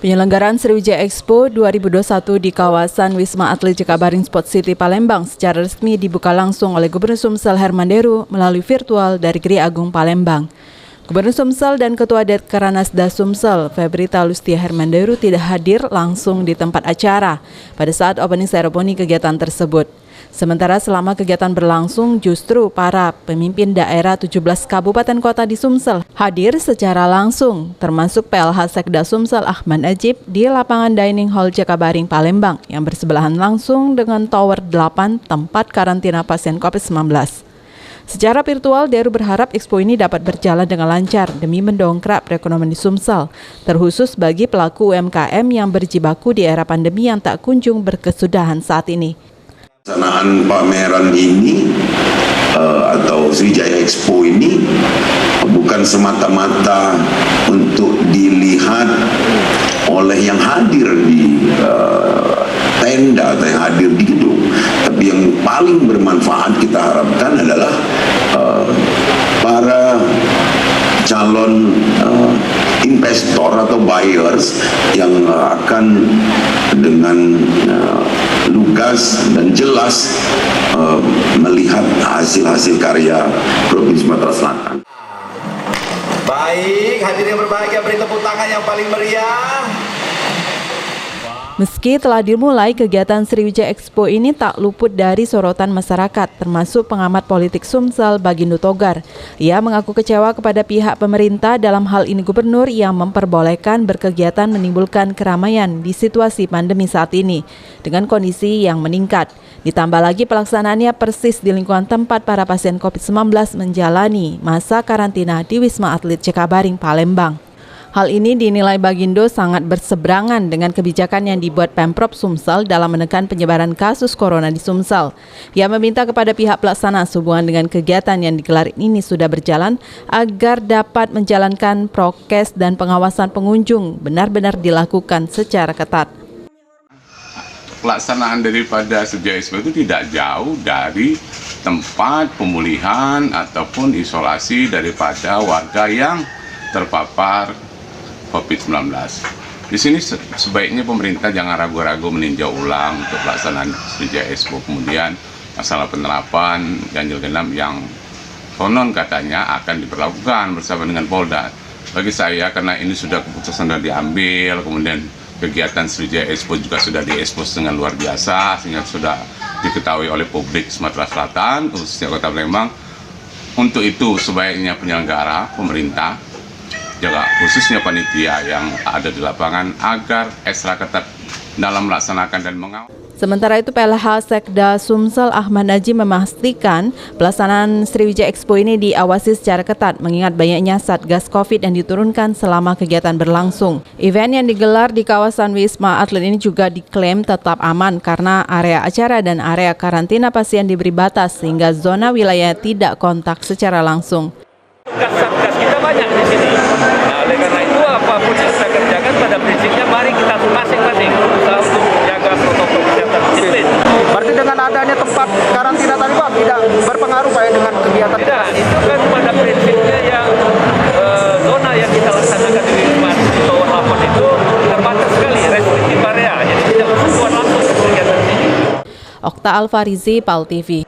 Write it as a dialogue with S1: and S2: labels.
S1: Penyelenggaraan Sriwijaya Expo 2021 di kawasan Wisma Atlet Jakabaring Sport City Palembang secara resmi dibuka langsung oleh Gubernur Sumsel Hermanderu melalui virtual dari Gri Agung Palembang. Gubernur Sumsel dan Ketua Dekranasda Sumsel, Febrita Lustia Hermanderu tidak hadir langsung di tempat acara pada saat opening ceremony kegiatan tersebut. Sementara selama kegiatan berlangsung, justru para pemimpin daerah 17 kabupaten kota di Sumsel hadir secara langsung, termasuk PLH Sekda Sumsel Ahmad Najib di lapangan Dining Hall Jakabaring Palembang yang bersebelahan langsung dengan Tower 8 tempat karantina pasien COVID-19. Secara virtual, Deru berharap Expo ini dapat berjalan dengan lancar demi mendongkrak perekonomian di Sumsel, terkhusus bagi pelaku UMKM yang berjibaku di era pandemi yang tak kunjung berkesudahan saat ini.
S2: Pelaksanaan pameran ini atau Sriwijaya Expo ini bukan semata-mata untuk dilihat oleh yang hadir di tenda atau yang hadir di gedung, tapi yang paling bermanfaat kita harapkan adalah para calon investor atau buyers yang akan dengan lugas dan jelas melihat hasil-hasil karya Provinsi Sumatera Selatan.
S3: Baik, hadirin berbahagia, beri tepuk tangan yang paling meriah.
S1: Meski telah dimulai, kegiatan Sriwijaya Expo ini tak luput dari sorotan masyarakat, termasuk pengamat politik Sumsel Bagindo Togar. Ia mengaku kecewa kepada pihak pemerintah, dalam hal ini gubernur, yang memperbolehkan berkegiatan menimbulkan keramaian di situasi pandemi saat ini, dengan kondisi yang meningkat. Ditambah lagi pelaksanaannya persis di lingkungan tempat para pasien COVID-19 menjalani masa karantina di Wisma Atlet Jakabaring Palembang. Hal ini dinilai Bagindo sangat berseberangan dengan kebijakan yang dibuat Pemprov Sumsel dalam menekan penyebaran kasus corona di Sumsel. Ia meminta kepada pihak pelaksana sehubungan dengan kegiatan yang digelar ini sudah berjalan agar dapat menjalankan prokes dan pengawasan pengunjung benar-benar dilakukan secara ketat.
S4: Pelaksanaan daripada Sriwijaya Expo itu tidak jauh dari tempat pemulihan ataupun isolasi daripada warga yang terpapar COVID-19. Di sini sebaiknya pemerintah jangan ragu-ragu meninjau ulang untuk pelaksanaan Sriwijaya Expo. Kemudian masalah penerapan ganjil genap yang konon katanya akan diberlakukan bersama dengan Polda. Bagi saya, karena ini sudah keputusan sudah diambil, kemudian kegiatan Sriwijaya Expo juga sudah diekspos dengan luar biasa, sehingga sudah diketahui oleh publik Sumatera Selatan, khususnya Kota Palembang. Untuk itu sebaiknya penyelenggara, pemerintah, jaga khususnya panitia yang ada di lapangan agar ekstra ketat dalam melaksanakan dan mengawal.
S1: Sementara itu, PLH Sekda Sumsel Ahmad Najib memastikan pelaksanaan Sriwijaya Expo ini diawasi secara ketat mengingat banyaknya Satgas COVID yang diturunkan selama kegiatan berlangsung. Event yang digelar di kawasan Wisma Atlet ini juga diklaim tetap aman karena area acara dan area karantina pasien diberi batas sehingga zona wilayah tidak kontak secara langsung.
S5: Satgas kita banyak di sini. Nah, oleh karena itu apapun yang kita kerjakan pada prinsipnya mari kita masing-masing berusaha untuk menjaga protokol kesehatan disiplin.
S6: Berarti dengan adanya tempat karantina tadi Pak tidak berpengaruh Pak dengan kegiatan?
S5: Tidak, itu kan pada prinsipnya yang zona yang kita laksanakan di Wisma Tower 8 itu terbatas sekali, restriktif area, jadi tidak bersentuhan langsung ke kegiatan ini.
S1: Okta Alfarizi, PAL TV.